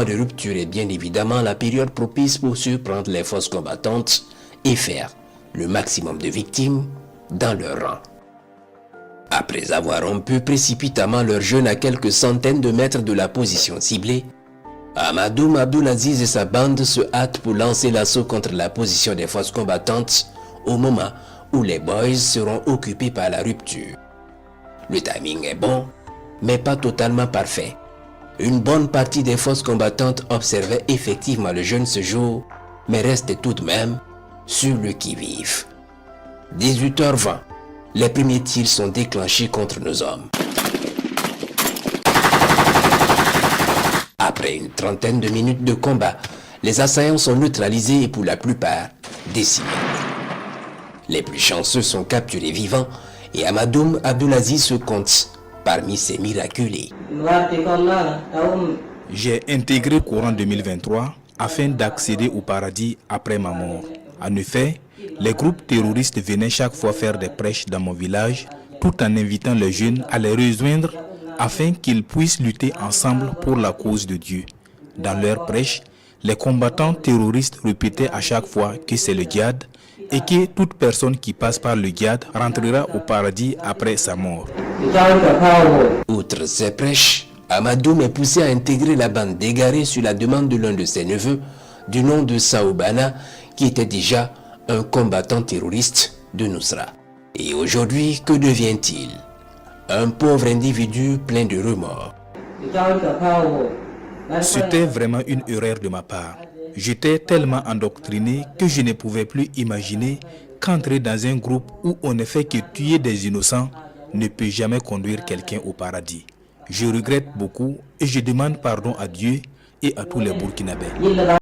de rupture est bien évidemment la période propice pour surprendre les forces combattantes et faire le maximum de victimes dans leur rang. Après avoir rompu précipitamment leur jeûne à quelques centaines de mètres de la position ciblée, Ahmadoum Abdulaziz et sa bande se hâtent pour lancer l'assaut contre la position des forces combattantes au moment où les boys seront occupés par la rupture. Le timing est bon, mais pas totalement parfait. Une bonne partie des forces combattantes observaient effectivement le jeûne ce jour, mais restaient tout de même sur le qui-vive. 18h20, les premiers tirs sont déclenchés contre nos hommes. Après une trentaine de minutes de combat, les assaillants sont neutralisés et pour la plupart décimés. Les plus chanceux sont capturés vivants et Ahmadoum Abdulaziz se compte parmi ces miraculés. J'ai intégré courant 2023 afin d'accéder au paradis après ma mort. En effet, les groupes terroristes venaient chaque fois faire des prêches dans mon village tout en invitant les jeunes à les rejoindre afin qu'ils puissent lutter ensemble pour la cause de Dieu. Dans leurs prêches, les combattants terroristes répétaient à chaque fois que c'est le djihad et que toute personne qui passe par le djihad rentrera au paradis après sa mort. Outre ces prêches, Ahmadoum est poussé à intégrer la bande d'égarés sur la demande de l'un de ses neveux, du nom de Saoubana, qui était déjà un combattant terroriste de Nusra. Et aujourd'hui, que devient-il? Un pauvre individu plein de remords. C'était vraiment une erreur de ma part. J'étais tellement endoctriné que je ne pouvais plus imaginer qu'entrer dans un groupe où on ne fait que tuer des innocents ne peut jamais conduire quelqu'un au paradis. Je regrette beaucoup et je demande pardon à Dieu et à tous les Burkinabés.